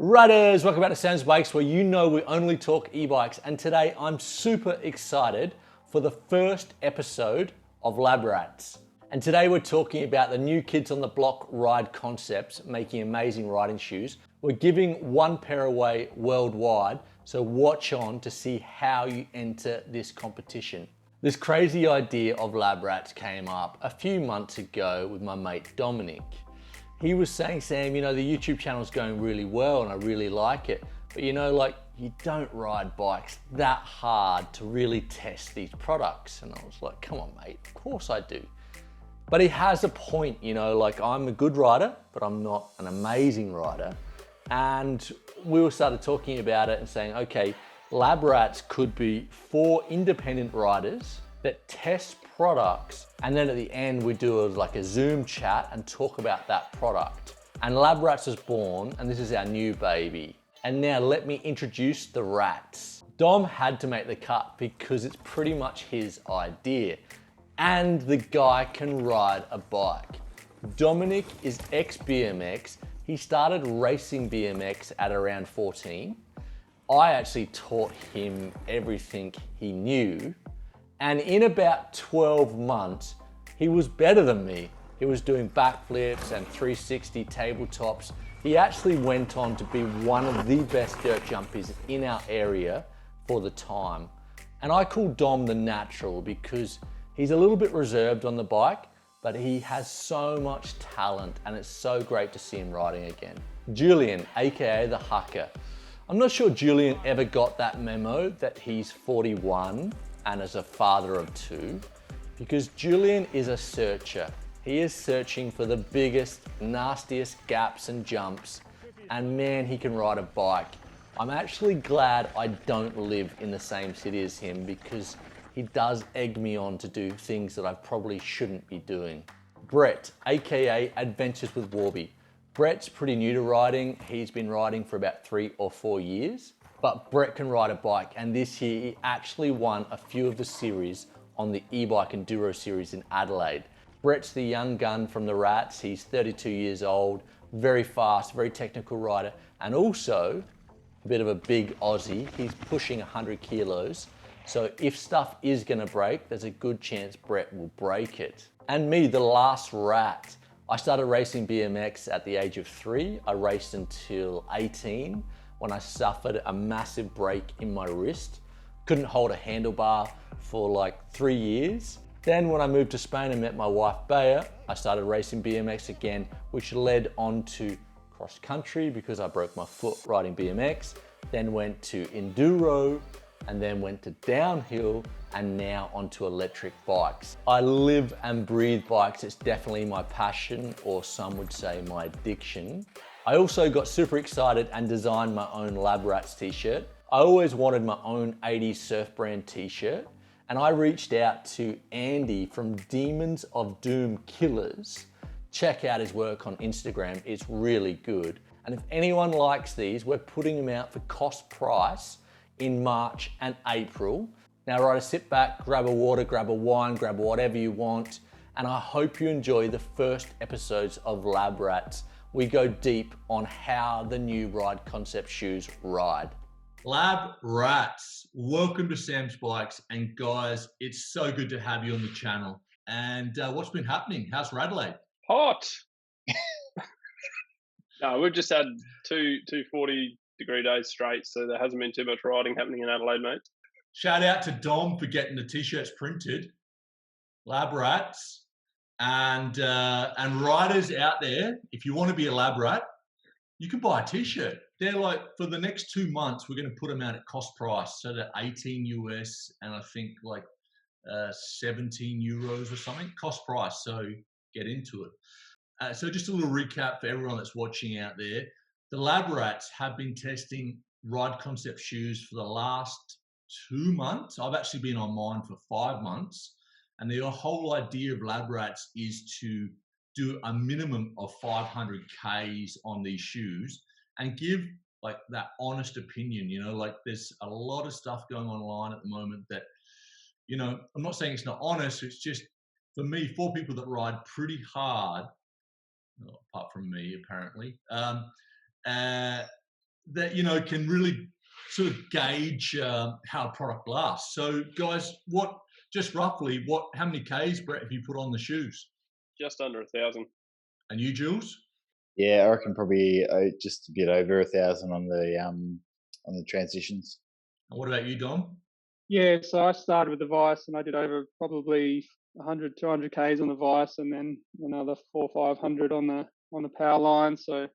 Riders, welcome back to Sam's Bikes, where you know we only talk e-bikes. And today I'm super excited for the first episode of Lab Rats. And today we're talking about the new kids on the block ride concepts making amazing riding shoes. We're giving one pair away worldwide, so watch on to see how you enter this competition. This crazy idea of Lab Rats came up a few months ago with my mate Dominic. He was saying, Sam, you know, the YouTube channel's going really well and I really like it, but you know, like, you don't ride bikes that hard to really test these products. And I was like, come on, mate, of course I do. But he has a point, you know, like, I'm a good rider, but I'm not an amazing rider. And we all started talking about it and saying, okay, Lab Rats could be 4 independent riders that test products, and then at the end we do like a Zoom chat and talk about that product. And Lab Rats is born, and this is our new baby. And now let me introduce the rats. Dom had to make the cut because it's pretty much his idea, and the guy can ride a bike. Dominic is ex-BMX. He started racing BMX at around 14. I actually taught him everything he knew. And in about 12 months, he was better than me. He was doing backflips and 360 tabletops. He actually went on to be one of the best dirt jumpers in our area for the time. And I call Dom the natural because he's a little bit reserved on the bike, but he has so much talent and it's so great to see him riding again. Julian, AKA the Hucker. I'm not sure Julian ever got that memo that he's 41 and as a father of 2, because Julian is a searcher. He is searching for the biggest, nastiest gaps and jumps, and man, he can ride a bike. I'm actually glad I don't live in the same city as him because he does egg me on to do things that I probably shouldn't be doing. Brett, AKA Adventures with Warby. Brett's pretty new to riding. He's been riding for about 3 or 4 years. But Brett can ride a bike, and this year he actually won a few of the series on the e-bike enduro series in Adelaide. Brett's the young gun from the Rats. He's 32 years old, very fast, very technical rider, and also a bit of a big Aussie. He's pushing 100 kilos. So if stuff is gonna break, there's a good chance Brett will break it. And me, the last rat. I started racing BMX at the age of 3. I raced until 18. When I suffered a massive break in my wrist. Couldn't hold a handlebar for like 3 years. Then when I moved to Spain and met my wife Bea, I started racing BMX again, which led on to cross country because I broke my foot riding BMX, then went to enduro, and then went to downhill, and now onto electric bikes. I live and breathe bikes. It's definitely my passion, or some would say my addiction. I also got super excited and designed my own Lab Rats t-shirt. I always wanted my own 80s surf brand t-shirt, and I reached out to Andy from Demons of Doom Killers. Check out his work on Instagram, it's really good. And if anyone likes these, we're putting them out for cost price in March and April. Now, riders, sit back, grab a water, grab a wine, grab whatever you want, and I hope you enjoy the first episodes of Lab Rats. We go deep on how the new ride concept shoes ride. Lab Rats, welcome to Sam's Bikes. And guys, it's so good to have you on the channel. And what's been happening? How's Radelaide? Hot. No, we've just had two 40-degree days straight, so there hasn't been too much riding happening in Adelaide, mate. Shout out to Dom for getting the t-shirts printed. Lab Rats. And riders out there, if you want to be a Lab Rat, you can buy a t-shirt. They're like, for the next 2 months, we're going to put them out at cost price. So they're 18 US and I think like 17 euros or something, cost price. So get into it. So just a little recap for everyone that's watching out there. The Lab Rats have been testing ride concept shoes for the last 2 months. I've actually been on mine for 5 months. And the whole idea of Lab Rats is to do a minimum of 500 Ks on these shoes and give like that honest opinion. You know, like there's a lot of stuff going online at the moment that, you know, I'm not saying it's not honest. It's just, for me, for people that ride pretty hard, well, apart from me apparently, that can really sort of gauge how a product lasts. So, guys, just roughly how many Ks, Brett, have you put on the shoes? Just under 1,000. And you, Jules? Yeah, I reckon probably just a bit over 1,000 on the transitions. And what about you, Dom? Yeah, so I started with the Vice and I did over probably 100, 200 Ks on the Vice and then another 400, 500 on the Powerline. So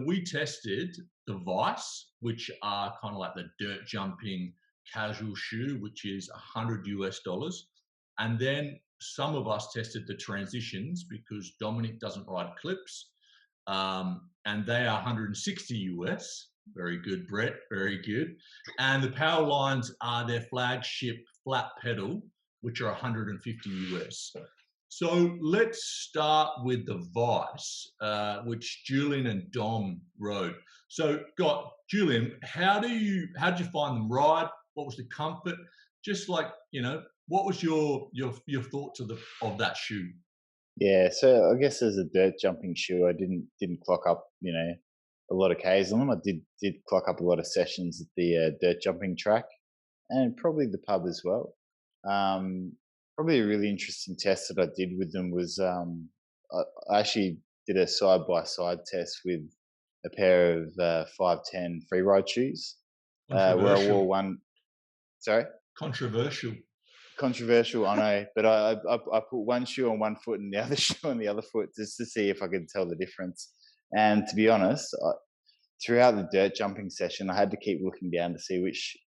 we tested the Vice, which are kind of like the dirt jumping casual shoe, which is $100. And then some of us tested the transitions because Dominic doesn't ride clips, and they are 160 US. Very good, Brett. Very good. And the Powerlines are their flagship flat pedal, which are 150 US. So let's start with the Vice, which Julian and Dom rode. So, Julian, how did you find them ride? What was the comfort? Just like, what was your thoughts of that shoe? Yeah, so I guess as a dirt jumping shoe, I didn't clock up, a lot of Ks on them. I did clock up a lot of sessions at the dirt jumping track, and probably the pub as well. Probably a really interesting test that I did with them was I actually did a side-by-side test with a pair of 510 free ride shoes where I wore one. Sorry? Controversial, I know, but I put one shoe on one foot and the other shoe on the other foot just to see if I could tell the difference. And to be honest, throughout the dirt jumping session, I had to keep looking down to see which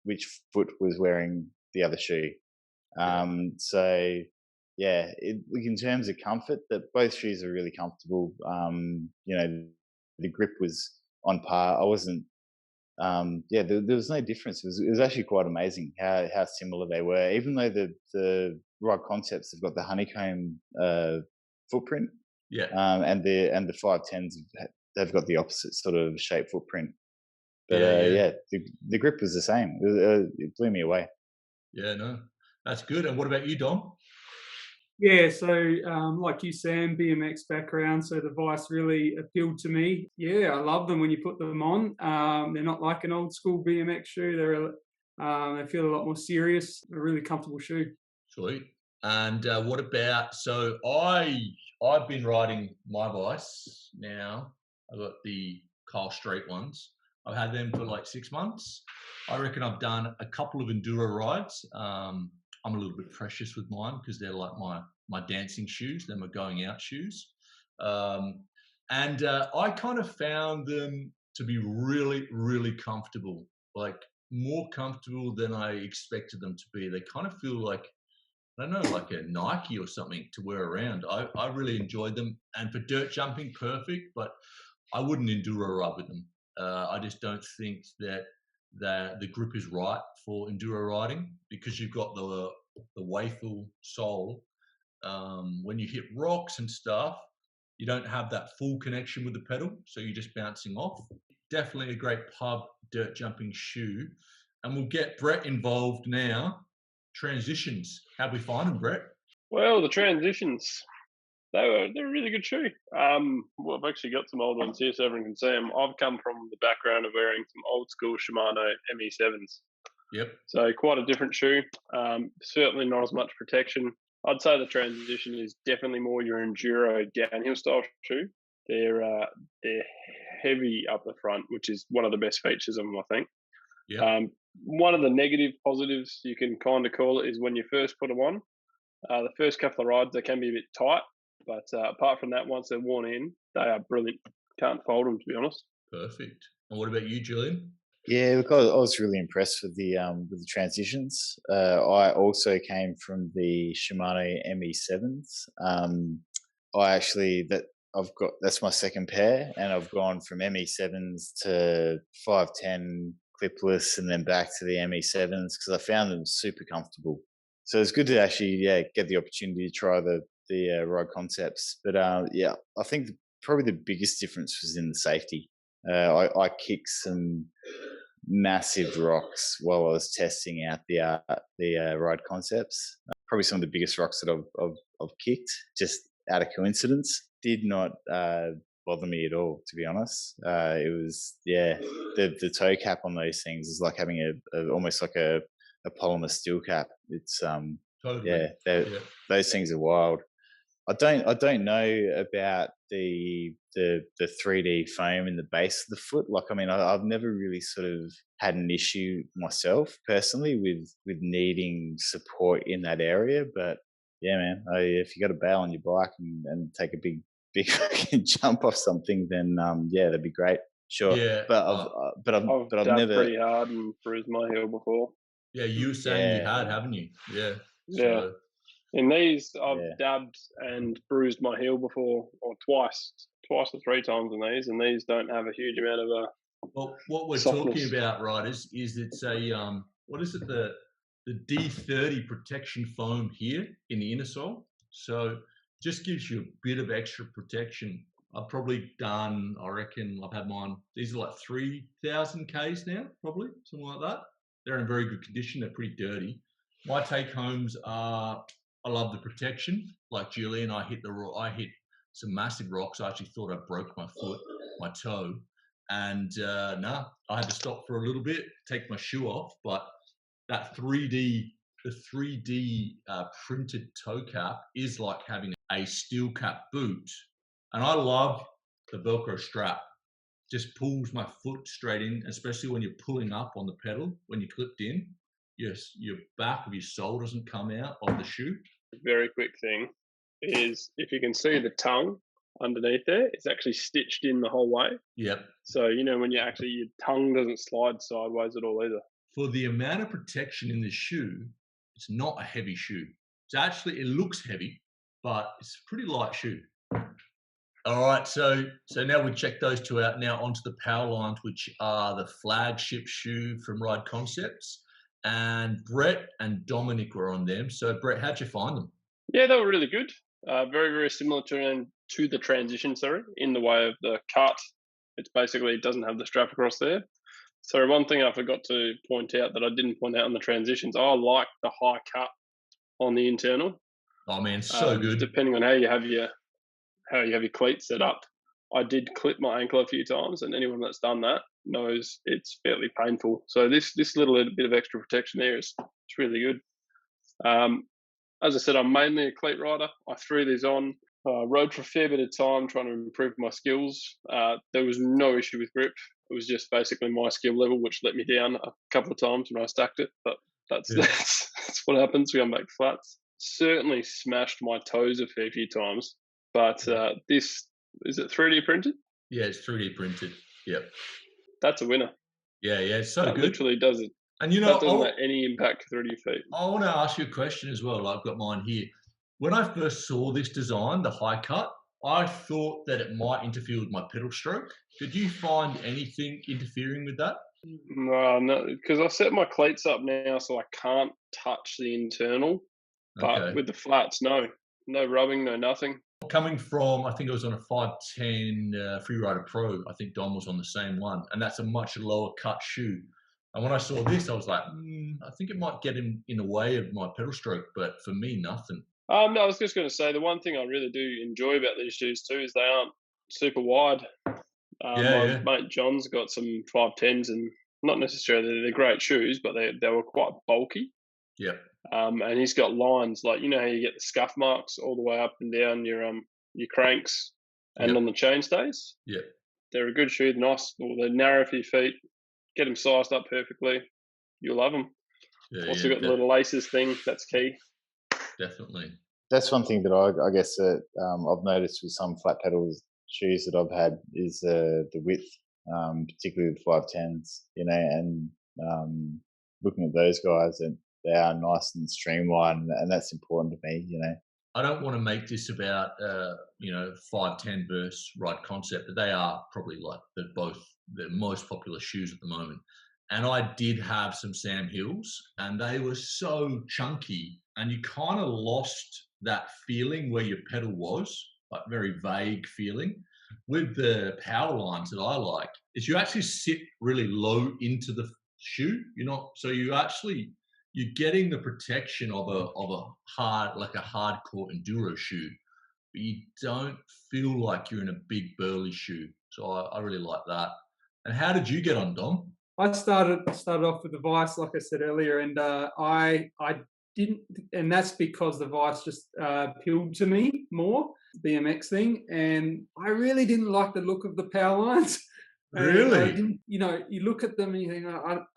foot was wearing the other shoe. So yeah, in terms of comfort, that both shoes are really comfortable. The grip was on par. I wasn't. There was no difference. It was actually quite amazing how similar they were. Even though the Ride Concepts have got the honeycomb footprint, and the 510s they've got the opposite sort of shape footprint. But the grip was the same. It blew me away. Yeah, no, that's good. And what about you, Dom? Yeah, so like you, Sam, BMX background, so the Vice really appealed to me. Yeah, I love them when you put them on. They're not like an old school BMX shoe. They feel a lot more serious. A really comfortable shoe. Sweet. And what about? So I've been riding my Vice now. I've got the Kyle Street ones. I've had them for like 6 months. I reckon I've done a couple of enduro rides. I'm a little bit precious with mine because they're like my dancing shoes. They're my going out shoes. And I kind of found them to be really, really comfortable, like more comfortable than I expected them to be. They kind of feel like, I don't know, like a Nike or something to wear around. I really enjoyed them. And for dirt jumping, perfect, but I wouldn't enduro ride with them. I just don't think that the grip is right for enduro riding because you've got the waffle sole. When you hit rocks and stuff, you don't have that full connection with the pedal, so you're just bouncing off. Definitely a great pub dirt jumping shoe. And we'll get Brett involved now. Transitions. How'd we find them, Brett? Well, the transitions, they're a really good shoe. Well, I've actually got some old ones here so everyone can see them. I've come from the background of wearing some old school Shimano ME7s. Yep. So quite a different shoe. Certainly not as much protection. I'd say the transition is definitely more your enduro downhill style shoe. They're heavy up the front, which is one of the best features of them, I think. Yeah. One of the negative positives you can kind of call it is when you first put them on. The first couple of rides they can be a bit tight, but apart from that, once they're worn in, they are brilliant. Can't fold them, to be honest. Perfect. And what about you, Julian? Yeah, look, I was really impressed with the transitions. I also came from the Shimano ME7s. That's my second pair, and I've gone from ME7s to 510 clipless, and then back to the ME7s because I found them super comfortable. So it's good to actually get the opportunity to try the Ride Concepts. But I think probably the biggest difference was in the safety. I kicked some massive rocks while I was testing out the Ride Concepts. Probably some of the biggest rocks that I've kicked, just out of coincidence. Did not bother me at all, to be honest. It was, the toe cap on those things is like having almost like a polymer steel cap. It's Totally. those things are wild. I don't know about the 3D foam in the base of the foot. Like, I mean, I've never really sort of had an issue myself personally with needing support in that area. But yeah, man, if you got to bail on your bike and take a big fucking jump off something, then that'd be great. Sure. Yeah. But I've dubbed never pretty hard and bruised my heel before. Yeah, you were saying you had, haven't you? Yeah. Yeah. So, In these, I've dabbed and bruised my heel before, or twice or 3 times in these, and these don't have a huge amount of well, what we're softness. talking about, right, is it's a what is it, the D30 protection foam here in the inner sole. So just gives you a bit of extra protection. I've probably done, I reckon I've had mine, these are like 3,000 Ks now, probably, something like that. They're in very good condition. They're pretty dirty. My take homes are, I love the protection. Like Julian, I hit some massive rocks. I actually thought I broke my foot, my toe. And I had to stop for a little bit, take my shoe off. But that 3D printed toe cap is like having a steel cap boot. And I love the Velcro strap. Just pulls my foot straight in, especially when you're pulling up on the pedal, when you're clipped in. Yes, your back of your sole doesn't come out of the shoe. Very quick thing is, if you can see the tongue underneath there, it's actually stitched in the whole way. Yep. So, when your tongue doesn't slide sideways at all either. For the amount of protection in the shoe, it's not a heavy shoe. It looks heavy, but it's a pretty light shoe. All right, so now we check those two out. Now onto the Powerline, which are the flagship shoe from Ride Concepts. And Brett and Dominic were on them. So Brett, how'd you find them? Yeah, they were really good. Very, very similar to the transition, in the way of the cut. It's basically, it doesn't have the strap across there. So one thing I forgot to point out that I didn't point out on the transitions, I like the high cut on the internal. Oh man, so good. Depending on how you have your cleats set up. I did clip my ankle a few times, and anyone that's done that knows it's fairly painful. So this little bit of extra protection there it's really good. As I said, I'm mainly a cleat rider. I threw these on, rode for a fair bit of time trying to improve my skills. There was no issue with grip. It was just basically my skill level, which let me down a couple of times when I stacked it. But that's what happens. We come back flats. Certainly smashed my toes a fair few times. But this, is it 3D printed? Yeah, it's 3D printed. Yep. That's a winner. Yeah, it's so good. Literally does it. And that doesn't let any impact through to your feet. I want to ask you a question as well. I've got mine here. When I first saw this design, the high cut, I thought that it might interfere with my pedal stroke. Did you find anything interfering with that? No, because I set my cleats up now so I can't touch the internal. But with the flats, no rubbing, no nothing. Coming from, I think it was on a 510 Freerider Pro. I think Dom was on the same one, and that's a much lower cut shoe. And when I saw this, I was like, I think it might get in the way of my pedal stroke, but for me, nothing. No, I was just going to say, the one thing I really do enjoy about these shoes too is they aren't super wide. My mate John's got some 510s, and not necessarily they're great shoes, but they were quite bulky. Yeah. And he's got lines, like, how you get the scuff marks all the way up and down your cranks and on the chainstays. Yeah. They're a good shoe, nice. Well, they're narrow for your feet. Get them sized up perfectly. You'll love them. Yeah, also got the little laces thing. That's key. Definitely. That's one thing that I guess that I've noticed with some flat pedals shoes that I've had is the width, particularly with 510s, and looking at those guys, and they are nice and streamlined, and that's important to me, I don't want to make this about 510 versus Ride Concept, but they are probably like both the most popular shoes at the moment. And I did have some Sam Hills, and they were so chunky, and you kind of lost that feeling where your pedal was, like very vague feeling. With the Powerlines that I like, is you actually sit really low into the shoe. You're getting the protection of a hard, like a hardcore enduro shoe. but you don't feel like you're in a big burly shoe. So I really like that. And how did you get on, Dom? I started off with the Vice, like I said earlier, and I didn't, and that's because the Vice just appealed to me more, the BMX thing, and I really didn't like the look of the Powerlines. Really? You look at them and you think,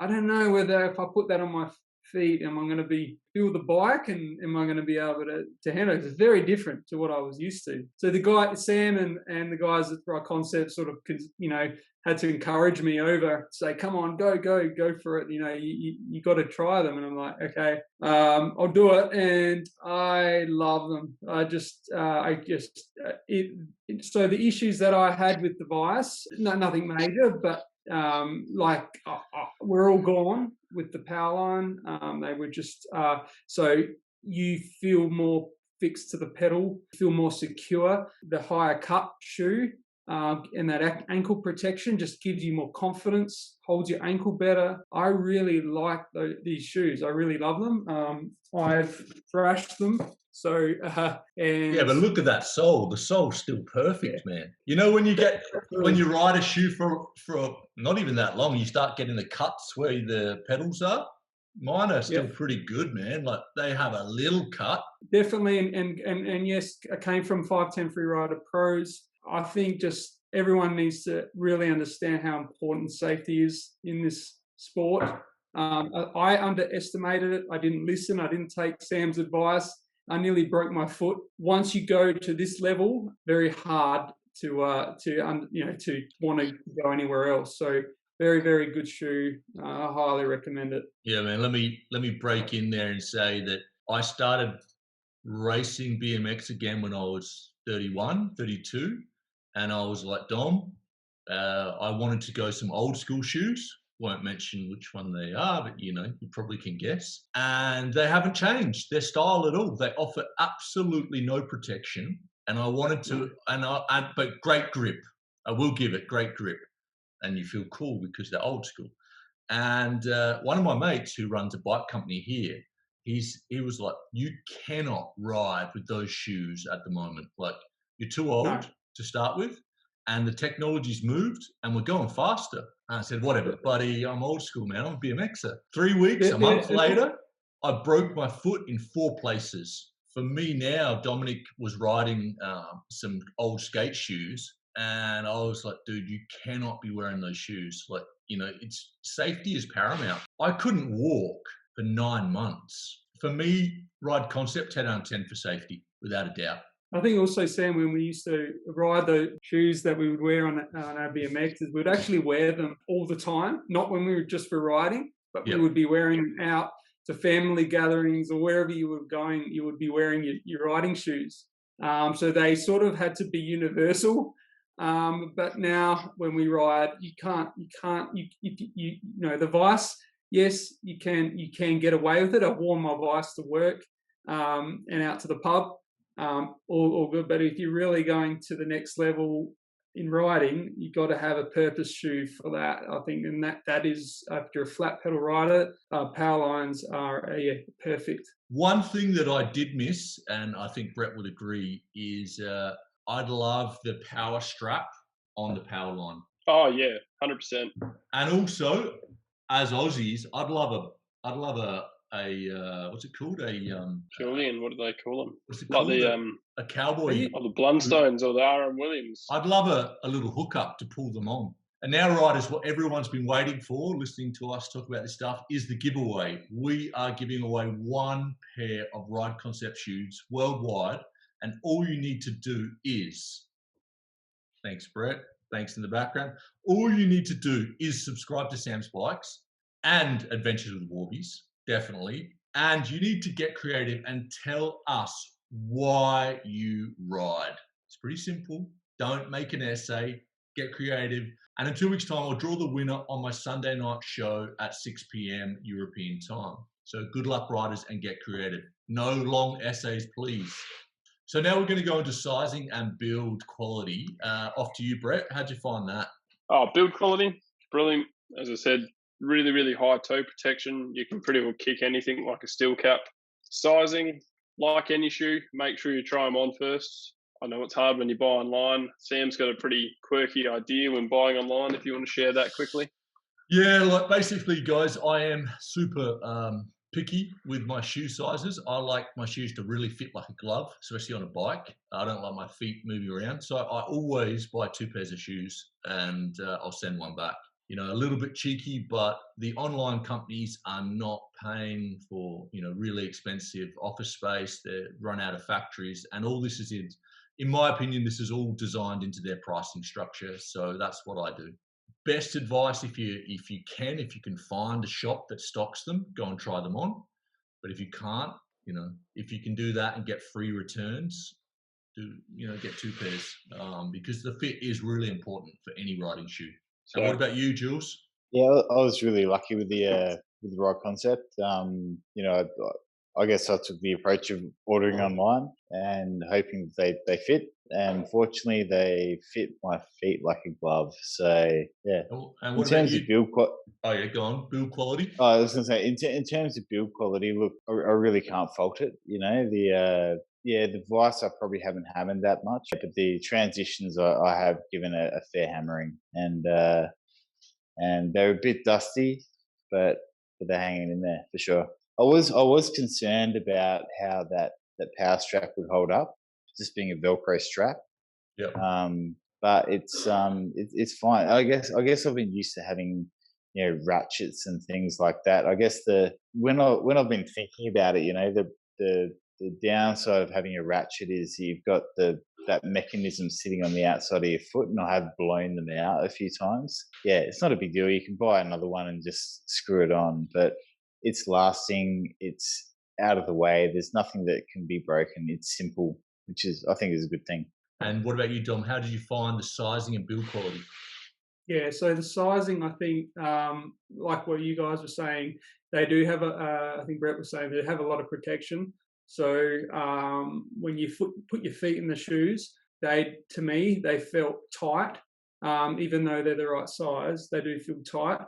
I don't know whether if I put that on my feet, am I going to feel the bike and am I going to be able to handle it? It's very different to what I was used to. So the guy, Sam and the guys at Right Concept sort of, had to encourage me over, say, come on, go for it. You got to try them. And I'm like, okay, I'll do it. And I love them. So the issues that I had with the Vice, nothing major, but we're all gone with the Powerline. They were just, so you feel more fixed to the pedal, feel more secure. The higher cut shoe, and that ankle protection just gives you more confidence, holds your ankle better. I really like these shoes. I really love them. I've thrashed them. So, yeah, but look at that sole. The sole's still perfect, man. When you ride a shoe for not even that long, you start getting the cuts where the pedals are. Mine are still pretty good, man. Like they have a little cut. Definitely, and yes, I came from 510 Freerider Pros. I think just everyone needs to really understand how important safety is in this sport. I underestimated it. I didn't listen. I didn't take Sam's advice. I nearly broke my foot. Once you go to this level, very hard to want to go anywhere else. So very, very good shoe. I highly recommend it. Yeah, man. Let me break in there and say that I started racing BMX again when I was 31, 32. And I was like, Dom, I wanted to go some old school shoes. Won't mention which one they are, but you probably can guess. And they haven't changed their style at all. They offer absolutely no protection. And I wanted to, but great grip. I will give it great grip. And you feel cool because they're old school. And one of my mates who runs a bike company here, he was like, you cannot ride with those shoes at the moment. Like, you're too old to start with, and the technology's moved, and we're going faster. And I said, whatever, buddy, I'm old school, man. I'm a BMXer. 3 weeks, a month later, I broke my foot in 4 places. For me now, Dominic was riding some old skate shoes, and I was like, dude, you cannot be wearing those shoes. Like, it's safety is paramount. I couldn't walk for 9 months. For me, Ride Concept 10 out of 10 for safety, without a doubt. I think also, Sam, when we used to ride the shoes that we would wear on our BMXs, we'd actually wear them all the time, not when we were just for riding, but we would be wearing them out to family gatherings or wherever you were going, you would be wearing your riding shoes. So they sort of had to be universal. But now when we ride, you can't, the Vice, yes, you can get away with it. I've worn my Vice to work and out to the pub. All good, but if you're really going to the next level in riding, you got to have a purpose shoe for that, I think, and that is, if you're a flat pedal rider, Powerlines are perfect. One thing that I did miss, and I think Brett would agree, is I'd love the power strap on the Powerline. Oh yeah, 100%. And also, as Aussies, I'd love a what's it called? Julian, what do they call them? What's it called? Like a cowboy. Or the Blundstones or the R.M. Williams. I'd love a little hookup to pull them on. And now, riders, what everyone's been waiting for, listening to us talk about this stuff, is the giveaway. We are giving away 1 pair of Ride Concept shoes worldwide. And all you need to do is, thanks, Brett, thanks in the background. All you need to do is subscribe to Sam's Bikes and Adventures with the Warbies. Definitely. And you need to get creative and tell us why you ride. It's pretty simple. Don't make an essay. Get creative. And in 2 weeks' time, I'll draw the winner on my Sunday night show at 6 p.m. European time. So good luck, riders, and get creative. No long essays, please. So now we're going to go into sizing and build quality. Off to you, Brett. How'd you find that? Oh, build quality, brilliant. As I said, really, really high toe protection. You can pretty well kick anything like a steel cap. Sizing, like any shoe, make sure you try them on first. I know it's hard when you buy online. Sam's got a pretty quirky idea when buying online, if you want to share that quickly. Yeah, like basically, guys, I am super picky with my shoe sizes. I like my shoes to really fit like a glove, especially on a bike. I don't like my feet moving around. So I always buy 2 pairs of shoes and I'll send one back. You know, a little bit cheeky, but the online companies are not paying for, you know, really expensive office space. They're run out of factories, and all this is in my opinion, this is all designed into their pricing structure. So that's what I do. Best advice, if you can find a shop that stocks them, go and try them on. But if you can't, you know, if you can do that and get free returns, get 2 pairs, because the fit is really important for any riding shoe. So, and what about you, Jules? Yeah, I was really lucky with the ride concept. I guess I took the approach of ordering online and hoping they fit. And fortunately, they fit my feet like a glove. So yeah. And In what about terms of you? build quality, Oh yeah, go on. Build quality. I was going to say, in terms of build quality, look, I really can't fault it. You know, the Vice I probably haven't hammered that much, but the transitions I have given a fair hammering, and they're a bit dusty, but they're hanging in there for sure. I was concerned about how that power strap would hold up, just being a Velcro strap. Yep. But it's fine. I guess I've been used to having, you know, ratchets and things like that. I guess when I've been thinking about it, you know, the downside of having a ratchet is you've got that mechanism sitting on the outside of your foot, and I have blown them out a few times. Yeah, it's not a big deal. You can buy another one and just screw it on, but it's lasting. It's out of the way. There's nothing that can be broken. It's simple, which I think is a good thing. And what about you, Dom? How did you find the sizing and build quality? Yeah, so the sizing, I think, like what you guys were saying, they do have I think Brett was saying, they have a lot of protection. So when you put your feet in the shoes, to me, they felt tight. Even though they're the right size, they do feel tight.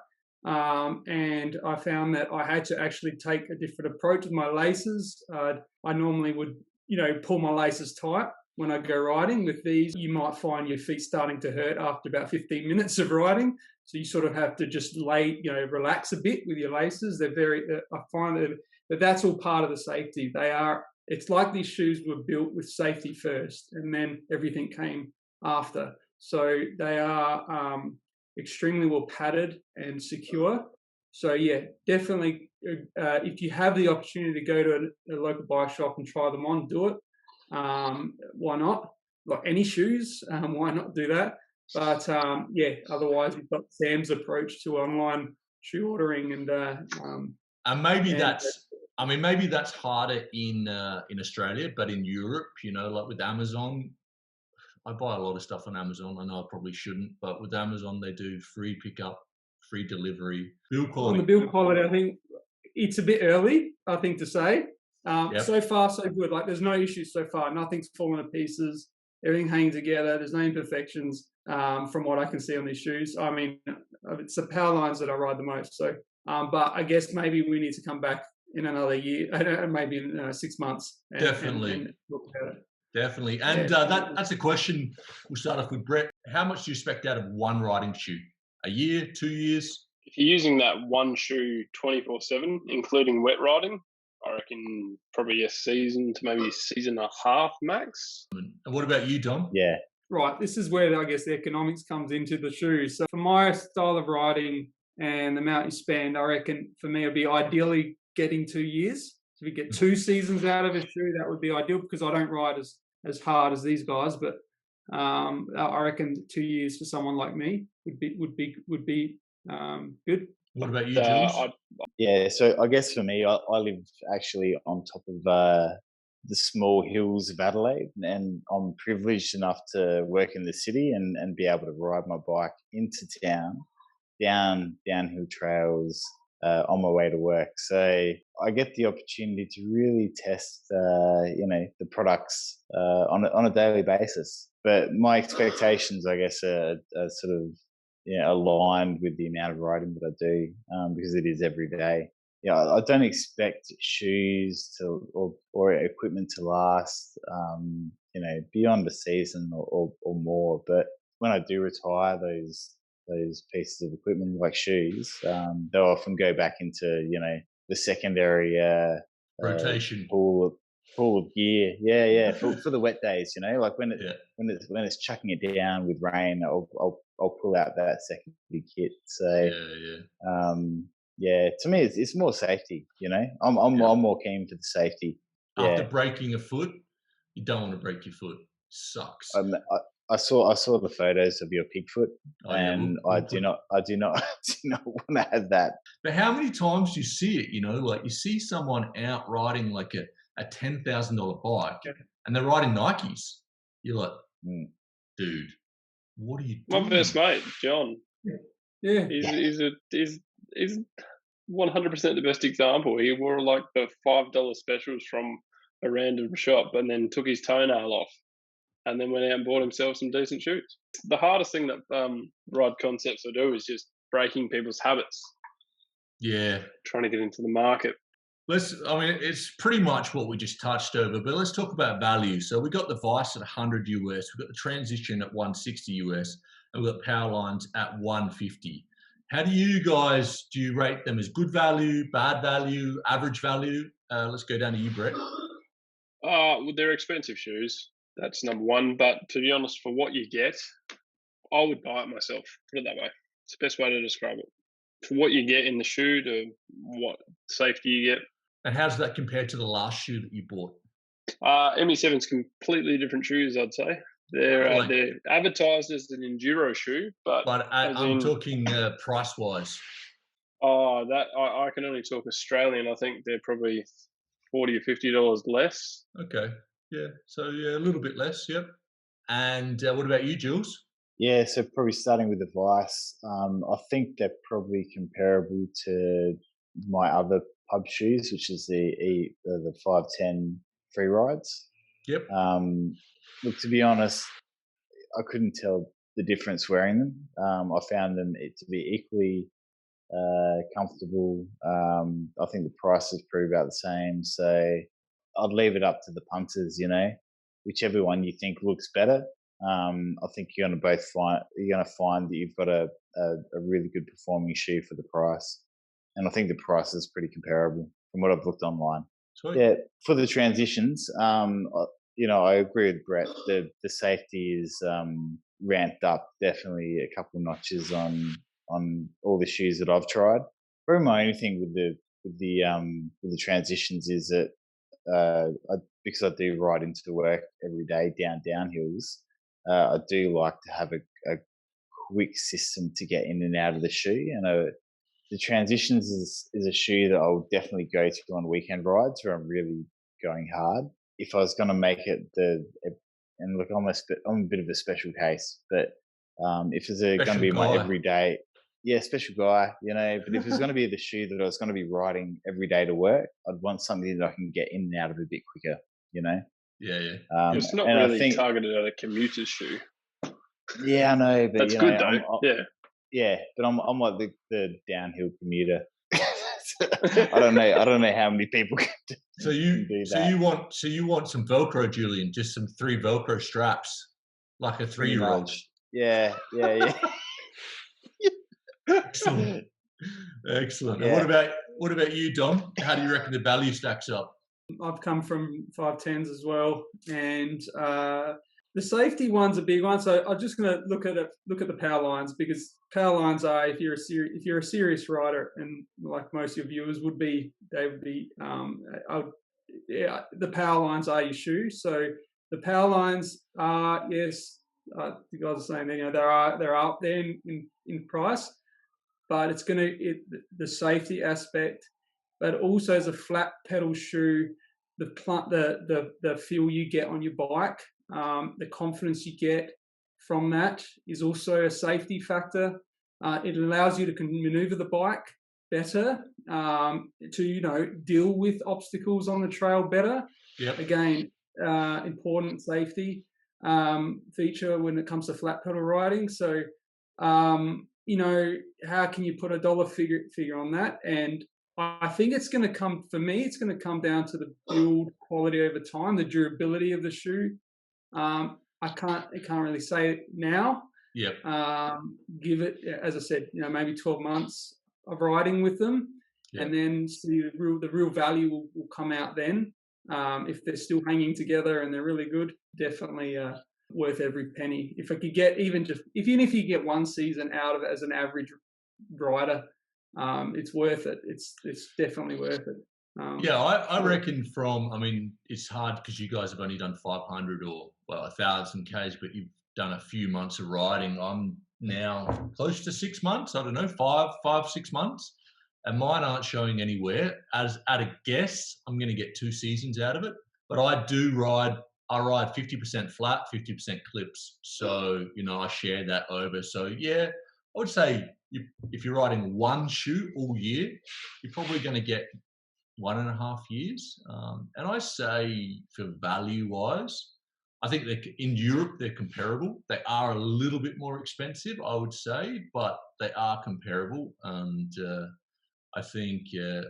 And I found that I had to actually take a different approach with my laces. I normally would, pull my laces tight when I go riding. With these, you might find your feet starting to hurt after about 15 minutes of riding. So you sort of have to just relax a bit with your laces. I find that that's all part of the safety. It's like these shoes were built with safety first, and then everything came after. So they are extremely well padded and secure. So yeah, definitely, if you have the opportunity to go to a local bike shop and try them on, do it. Why not? Like any shoes, why not do that? But otherwise you've got Sam's approach to online shoe ordering, and maybe that's harder in Australia, but in Europe, like with Amazon, I buy a lot of stuff on Amazon. I know I probably shouldn't, but with Amazon, they do free pickup, free delivery, build quality. On the build quality, I think it's a bit early, I think, to say. So far, so good. Like, there's no issues so far. Nothing's fallen to pieces. Everything hanging together. There's no imperfections from what I can see on these shoes. I mean, it's the Powerlines that I ride the most. So, but I guess maybe we need to come back in another year, maybe in 6 months. Definitely. And look at it. Definitely. And that's a question. We'll start off with Brett. How much do you expect out of one riding shoe? A year, 2 years? If you're using that one shoe 24/7, including wet riding, I reckon probably a season to maybe a season and a half max. And what about you, Dom? Yeah. Right. This is where I guess the economics comes into the shoes. So for my style of riding and the amount you spend, I reckon for me it'd be ideally getting 2 years. So if we get 2 seasons out of a shoe, that would be ideal, because I don't ride as hard as these guys. But I reckon 2 years for someone like me would be good. What about you, Jules? Yeah, so I guess for me, I live actually on top of the small hills of Adelaide, and I'm privileged enough to work in the city and be able to ride my bike into town, downhill trails on my way to work. So I get the opportunity to really test, the products on a daily basis. But my expectations, I guess, are sort of aligned with the amount of riding that I do, because it is every day. yeah, I don't expect shoes or equipment to last, beyond a season or more. But when I do retire those pieces of equipment like shoes, they'll often go back into the secondary Rotation. pool of gear. Yeah, for the wet days. Like when Yeah. when it's chucking it down with rain, I'll pull out that secondary kit. So to me, it's more safety. I'm more keen for the safety. After Yeah. breaking a foot, you don't want to break your foot. Sucks. I saw the photos of your pig foot, and I do not want to have that. But how many times do you see it? Like you see someone out riding like a $10,000 bike, and they're riding Nikes. You're like, dude, what are you doing? My best mate, John. Yeah. He's 100% the best example. He wore like the $5 specials from a random shop, and then took his toenail off, and then went out and bought himself some decent shoes. The hardest thing that Ride Concepts will do is just breaking people's habits. Yeah. Trying to get into the market. It's pretty much what we just touched over, but let's talk about value. So we got the Vice at 100 US, we've got the Transition at 160 US, and we've got Powerlines at 150. How do you rate them as good value, bad value, average value? Let's go down to you, Brett. Well, they're expensive shoes. That's number one. But to be honest, for what you get, I would buy it myself. Put it that way. It's the best way to describe it. For what you get in the shoe, to what safety you get. And how does that compare to the last shoe that you bought? ME7's completely different shoes, I'd say. They're advertised as an enduro shoe, but I'm talking price-wise. That I can only talk Australian. I think they're probably $40 or $50 less. Okay, yeah. So a little bit less, yep. And what about you, Jules? Yeah, so probably starting with the Vice, I think they're probably comparable to my other pub shoes, which is the 510 free rides. Yep. Look, to be honest, I couldn't tell the difference wearing them. I found them to be equally comfortable. I think the prices prove about the same. So I'd leave it up to the punters, whichever one you think looks better. I think you're going to find that you've got a really good performing shoe for the price, and I think the price is pretty comparable from what I've looked online. Sweet. Yeah, for the transitions, I agree with Brett. The safety is ramped up definitely a couple of notches on all the shoes that I've tried. Probably my only thing with the transitions is that because I do ride into work every day downhills. I do like to have a quick system to get in and out of the shoe. The transitions is a shoe that I'll definitely go to on weekend rides where I'm really going hard. If I was going to make it and look, I'm a bit of a special case, but if it's going to be my everyday, special guy, but if it's going to be the shoe that I was going to be riding every day to work, I'd want something that I can get in and out of a bit quicker, Yeah. It's not really targeted at a commuter's shoe. Yeah, I know, but that's good though. Yeah, but I'm like the downhill commuter. I don't know how many people can do that. So you want some Velcro, Julian? Just some 3 Velcro straps, like a 3-year-old. Yeah. Excellent. Yeah. And what about you, Dom? How do you reckon the value stacks up? I've come from 510s as well, and the safety one's a big one. So I'm just going to look at the Powerlines, because Powerlines are, if you're a serious rider, and like most of your viewers would be, they would be. The Powerlines are your shoe. So the Powerlines are, yes, you guys are saying they're up there in price, but it's the safety aspect, but also as a flat pedal shoe, the feel you get on your bike, the confidence you get from that is also a safety factor. It allows you to maneuver the bike better, to deal with obstacles on the trail better. Yep. Again, important safety feature when it comes to flat pedal riding. So how can you put a dollar figure on that? And I think it's going to come, for me, it's going to come down to the build quality over time, the durability of the shoe. I can't really say it now. Yep. Give it, as I said, maybe 12 months of riding with them, Yep. and then see the real value will come out then. If they're still hanging together and they're really good, definitely worth every penny. If I could get even if you get one season out of it as an average rider, it's worth it. It's definitely worth it. I reckon it's hard because you guys have only done 500 or 1,000 Ks, but you've done a few months of riding. I'm now close to 6 months. I don't know, 6 months, and mine aren't showing anywhere. As at a guess, I'm going to get 2 seasons out of it. But I ride 50% flat, 50% clips. So I share that over. So I would say if you're riding one shoe all year, you're probably going to get 1.5 years. And I say for value wise, I think in Europe they're comparable. They are a little bit more expensive, I would say, but they are comparable. And I think in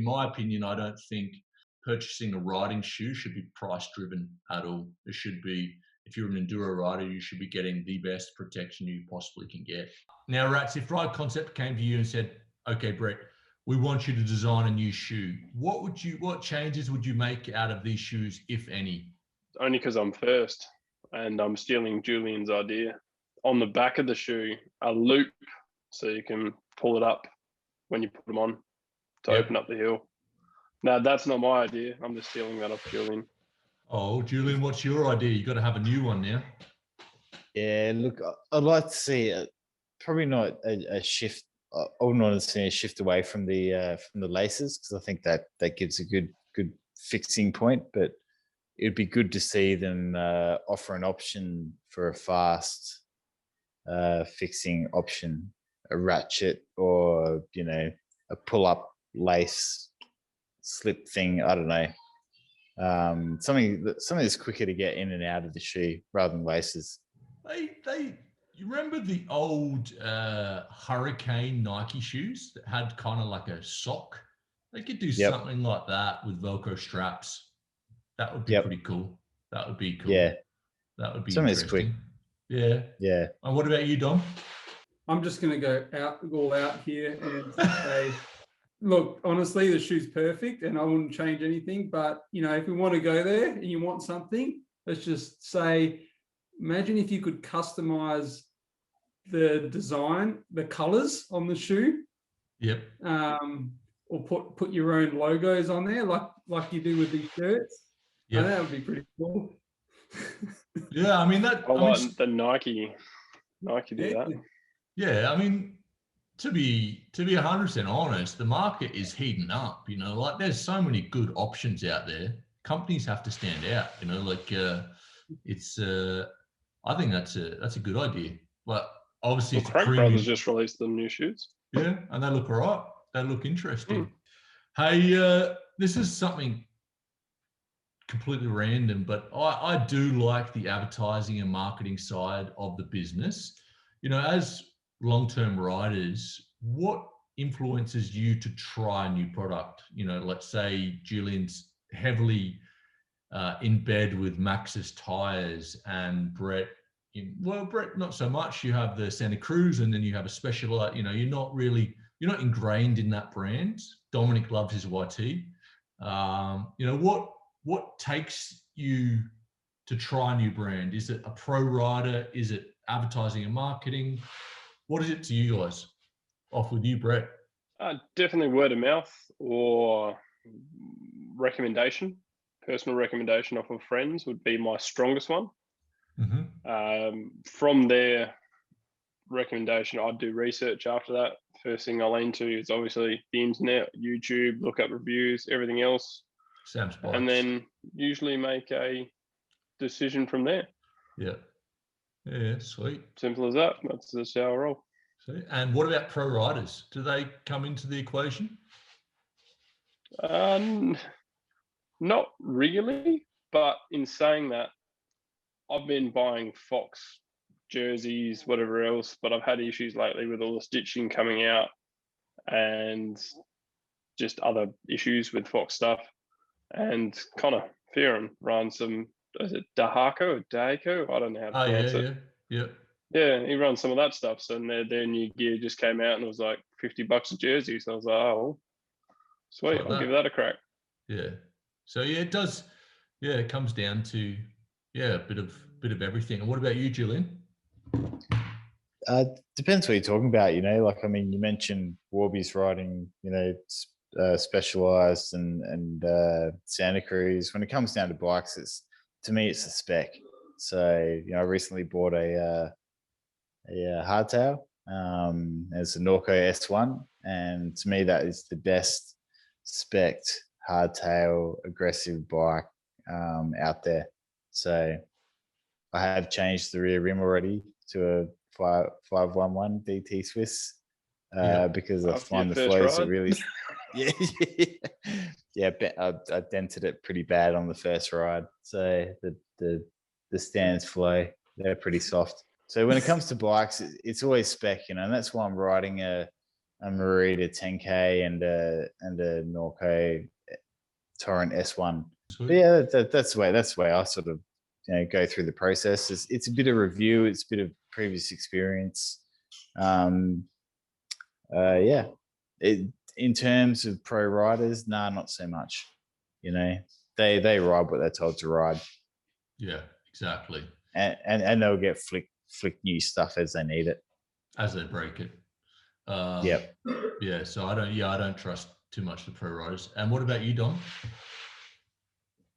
my opinion, I don't think purchasing a riding shoe should be price driven at all. It should be, if you're an enduro rider, you should be getting the best protection you possibly can get. Now, Rats, if Ride Concept came to you and said, okay, Brett, we want you to design a new shoe, what changes would you make out of these shoes, if any? Only because I'm first and I'm stealing Julian's idea. On the back of the shoe, a loop so you can pull it up when you put them on to open up the heel. Now, that's not my idea. I'm just stealing that off Julian. Oh, Julian, what's your idea? You got to have a new one now. Yeah, look, I'd like to see probably not a shift. I wouldn't want to see a shift away from the laces, because I think that gives a good fixing point. But it'd be good to see them offer an option for a fast fixing option, a ratchet or a pull-up lace slip thing. I don't know, something that's quicker to get in and out of the shoe rather than laces. You remember the old Hurricane Nike shoes that had kind of like a sock? They could do something like that with Velcro straps. That would be pretty cool. That would be cool. Yeah. That would be something interesting. That's quick. Yeah. Yeah. And what about you, Dom? I'm just going to go all out here and say, look, honestly, the shoe's perfect and I wouldn't change anything. But, if we want to go there and you want something, let's just say, imagine if you could customize the design, the colors on the shoe. Yep. Or put your own logos on there, like you do with these shirts. Yeah, that would be pretty cool. Yeah, I mean the Nike do that. Yeah, I mean, to be 100% honest, the market is heating up. There's so many good options out there. Companies have to stand out. It's. I think that's a good idea. But obviously, Crank Brothers just released the new shoes. Yeah, and they look all right. They look interesting. Hey, this is something completely random, but I do like the advertising and marketing side of the business. As long-term riders, what influences you to try a new product? Let's say Julian's heavily in bed with Maxxis tires, and Brett, not so much. You have the Santa Cruz, and then you have a Specialized. You're not ingrained in that brand. Dominic loves his YT. What takes you to try a new brand? Is it a pro rider? Is it advertising and marketing? What is it to you guys? Off with you, Brett. Definitely word of mouth or recommendation. Personal recommendation off of friends would be my strongest one. Mm-hmm. From their recommendation, I'd do research after that. First thing I lean to is obviously the internet, YouTube, look up reviews, everything else. Sam's Bikes. And then usually make a decision from there. Yeah, sweet. Simple as that. That's how I roll. See? And what about pro riders? Do they come into the equation? Not really, but in saying that, I've been buying Fox jerseys, whatever else, but I've had issues lately with all the stitching coming out. and just other issues with Fox stuff. And Connor Fearon runs some, is it Dahako or Daiko? I don't know how to pronounce it. Yeah, he runs some of that stuff. So their new gear just came out and it was like $50 a jersey. So I was like, oh, well, sweet, I'll give that a crack. Yeah. So yeah, it does. Yeah, it comes down to a bit of everything. And what about you, Julian? Depends what you're talking about. Like, I mean, you mentioned Warby's riding, Specialized and Santa Cruz. When it comes down to bikes, to me it's a spec. So I recently bought a hardtail. It's a Norco S1, and to me that is the best spec hardtail aggressive bike out there. So I have changed the rear rim already to a 511 DT Swiss because I find the flows are really I dented it pretty bad on the first ride. So the stands flow, they're pretty soft. So when it comes to bikes, it's always spec, and that's why I'm riding a Merida 10K and a Norco Torrent S1. But yeah, that's the way I sort of go through the process. It's a bit of review, it's a bit of previous experience. In terms of pro riders, not so much. They ride what they're told to ride. Yeah, exactly. And they'll get flick new stuff as they need it, as they break it. Yeah. So I don't trust too much the pro riders. And what about you, Dom?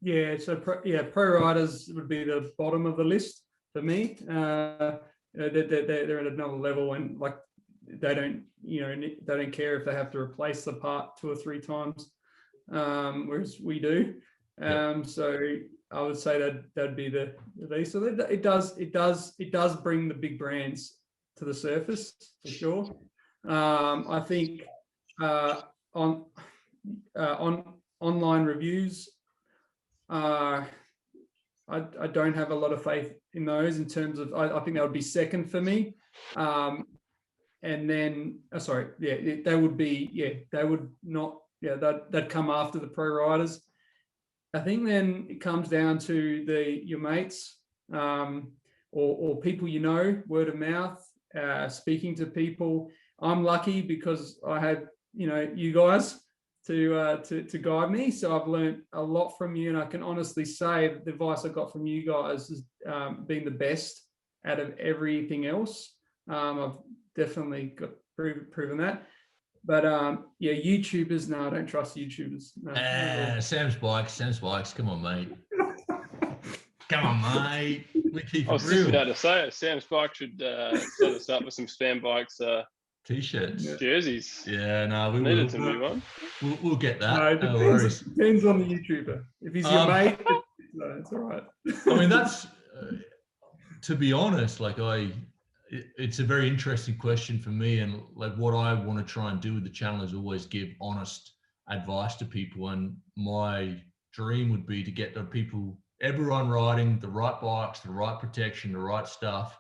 Yeah. So pro riders would be the bottom of the list for me. They're at another level, and like they don't care if they have to replace the part 2 or 3 times, whereas we do. So I would say that'd be the least. So it does bring the big brands to the surface for sure. I think on online reviews, I don't have a lot of faith in those in terms of, I think that would be second for me. And then, they would not, that'd come after the pro riders. I think then it comes down to your mates or people word of mouth, speaking to people. I'm lucky because I had you guys to guide me, so I've learned a lot from you, and I can honestly say that the advice I got from you guys has been the best out of everything else. I've definitely got proven that. But YouTubers, no, I don't trust YouTubers. No, Sam's Bikes. Come on, mate. Come on, mate. We keep it real. I was just about to say, Sam's Bike should set us up with some Spam Bikes T-shirts, jerseys. Yeah, no, we needed some new one. We'll get that. No, it depends on the YouTuber. If he's your mate, no, it's all right. I mean, that's to be honest, it's a very interesting question for me, and like what I want to try and do with the channel is always give honest advice to people, and my dream would be to get everyone riding the right bikes, the right protection, the right stuff,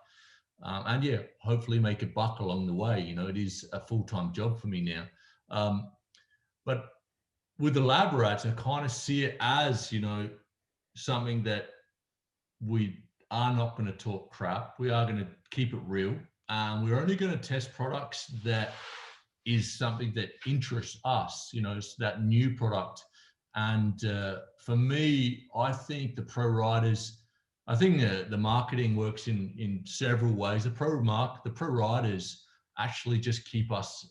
and hopefully make a buck along the way. It is a full-time job for me now, but with the lab rats, I kind of see it as something that we are not going to talk crap. We are going to keep it real. We're only going to test products that is something that interests us, it's that new product. And for me, I think the pro riders, I think the marketing works in several ways. The pro riders actually just keep us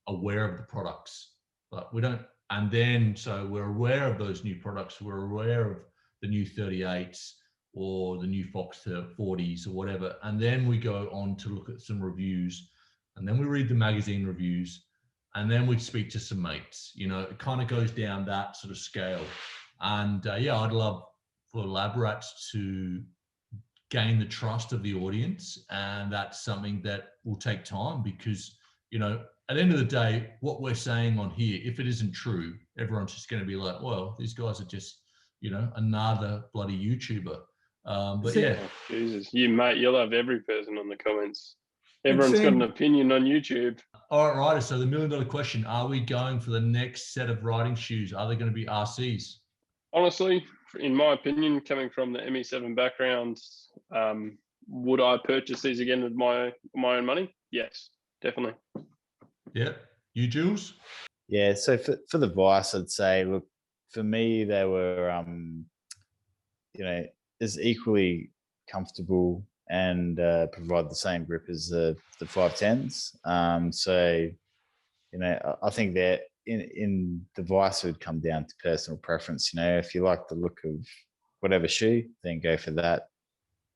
aware of the products, but we don't. And then, so we're aware of those new products. We're aware of the new 38s or the new Fox 40s or whatever. And then we go on to look at some reviews, and then we read the magazine reviews, and then we speak to some mates. It kind of goes down that sort of scale. And I'd love for Lab Rats to gain the trust of the audience. And that's something that will take time because, at the end of the day, what we're saying on here, if it isn't true, everyone's just going to be like, well, these guys are just, another bloody YouTuber. But yeah. Jesus, you mate, you'll have every person on the comments Everyone's got Sam, an opinion on YouTube. All right, Ryder. So the $1 million question: are we going for the next set of riding shoes? Are they going to be RCs? Honestly, in my opinion, coming from the ME7 background, would I purchase these again with my own money? Yes, definitely. Yeah. You, Jules? Yeah, so for the Vice, I'd say, look, for me, they were, as equally comfortable and provide the same grip as the 510s. So, I think that in the Vice, it would come down to personal preference. If you like the look of whatever shoe, then go for that.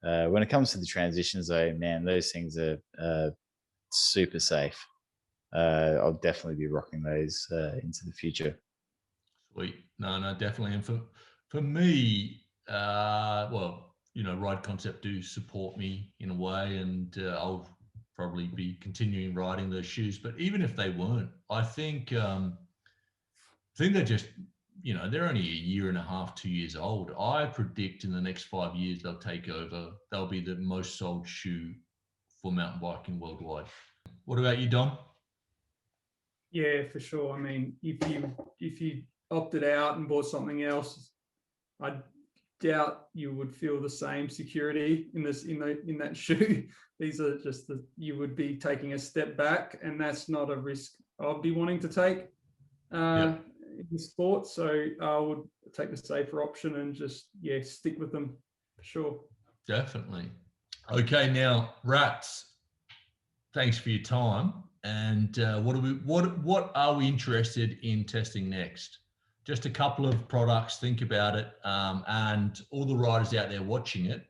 When it comes to the transitions, though, man, those things are super safe. I'll definitely be rocking those into the future. Sweet. No, definitely. And for me, Ride Concept do support me in a way, and I'll probably be continuing riding those shoes. But even if they weren't, I think they're just, they're only a year and a half, 2 years old. I predict in the next 5 years they'll take over. They'll be the most sold shoe for mountain biking worldwide. What about you, Dom? yeah, for sure. I mean, if you opted out and bought something else, I doubt you would feel the same security in that shoe. These are just you would be taking a step back, and that's not a risk I'd be wanting to take in the sport. So I would take the safer option and just stick with them for sure. Definitely. Okay, now Rats, thanks for your time. And what are we interested in testing next? Just a couple of products. Think about it, and all the riders out there watching it,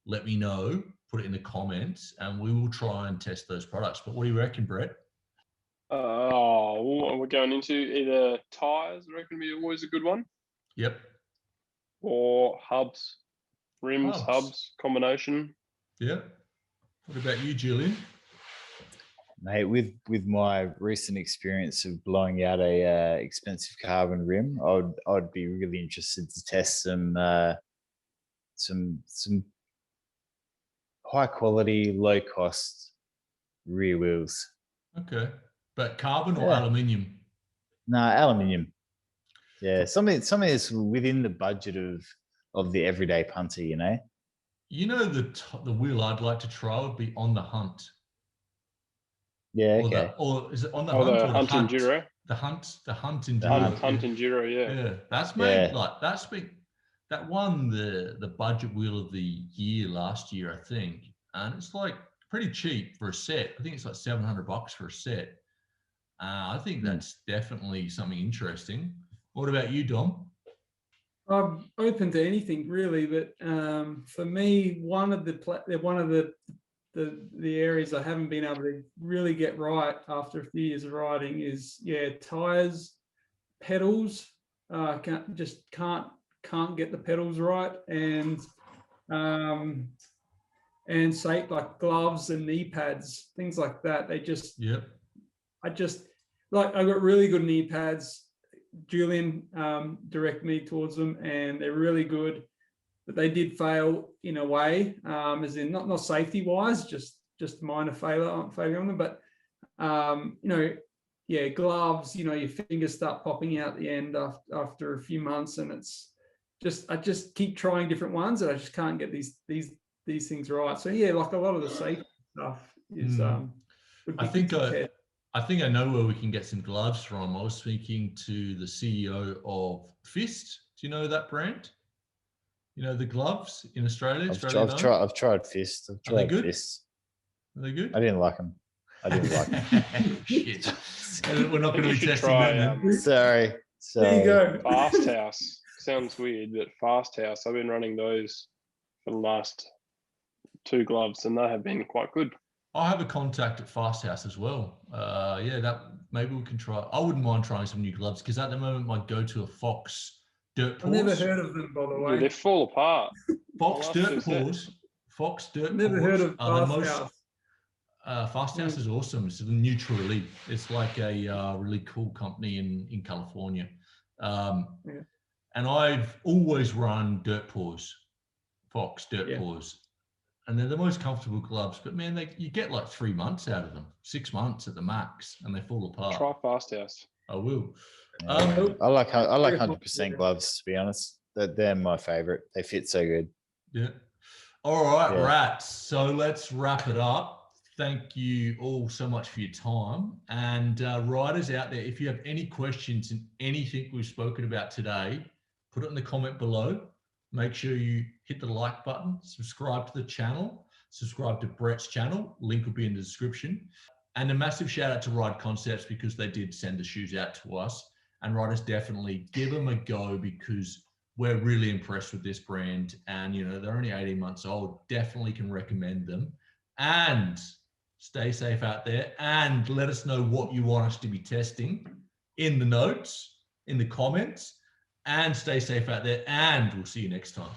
let me know. Put it in the comments, and we will try and test those products. But what do you reckon, Brett? We're going into either tires. I reckon be always a good one. Yep. Or hubs, rims, hubs combination. Yep. What about you, Julian? Mate, with my recent experience of blowing out a expensive carbon rim, I'd be really interested to test some high quality, low cost rear wheels. Okay, but carbon or aluminium? No, aluminium. Yeah, something that's within the budget of the everyday punter. The wheel I'd like to try would be On the Hunt. Yeah, okay. Or is it On the Hunt the or Hunt the Hunt? Enduro? The Hunt Enduro. Hunt Enduro, yeah. Yeah, that's made that won the budget wheel of the year last year, I think, and it's like pretty cheap for a set. I think it's like $700 for a set. I think that's definitely something interesting. What about you, Dom? I'm open to anything really, but for me, one of the areas I haven't been able to really get right after a few years of riding is tires, pedals. Can't get the pedals right, and say like gloves and knee pads, things like that. I got really good knee pads. Julian directed me towards them, and they're really good, but they did fail in a way, as in not safety wise, just minor failure on them. But gloves, your fingers start popping out the end after a few months, and I just keep trying different ones, and I just can't get these things right. So like a lot of the safety stuff is I think I know where we can get some gloves from. I was speaking to the CEO of Fist. Do you know that brand? The gloves in Australia. I've tried Fist. Are they good? Fist. Are they good? I didn't like them. Shit. We're not going to be testing them. Sorry. There you go. Fast House. Sounds weird, but Fast House. I've been running those for the last 2 gloves, and they have been quite good. I have a contact at Fast House as well. That maybe we can try. I wouldn't mind trying some new gloves, because at the moment my go-to are Fox Dirt Paws. I've never heard of them, by the way. Yeah, they fall apart. Fox Dirt Paws. Never heard of Fast House. Fast House is awesome. It's a neutral elite. It's like a really cool company in California. And I've always run Dirt Paws, Fox Dirt Paws. and they're the most comfortable gloves. But man, you get like 3 months out of them, 6 months at the max, and they fall apart. Try Fast House. I will. Yeah. I like 100% gloves, to be honest. They're my favorite. They fit so good. Yeah. All right, Yeah. rats. So let's wrap it up. Thank you all so much for your time. And riders out there, if you have any questions in anything we've spoken about today, put it in the comment below. Make sure you hit the like button, subscribe to the channel, subscribe to Brett's channel. Link will be in the description. And a massive shout out to Ride Concepts, because they did send the shoes out to us. And riders, definitely give them a go, because we're really impressed with this brand. And, you know, they're only 18 months old. Definitely can recommend them. And stay safe out there, and let us know what you want us to be testing in the notes, in the comments, and stay safe out there, and we'll see you next time.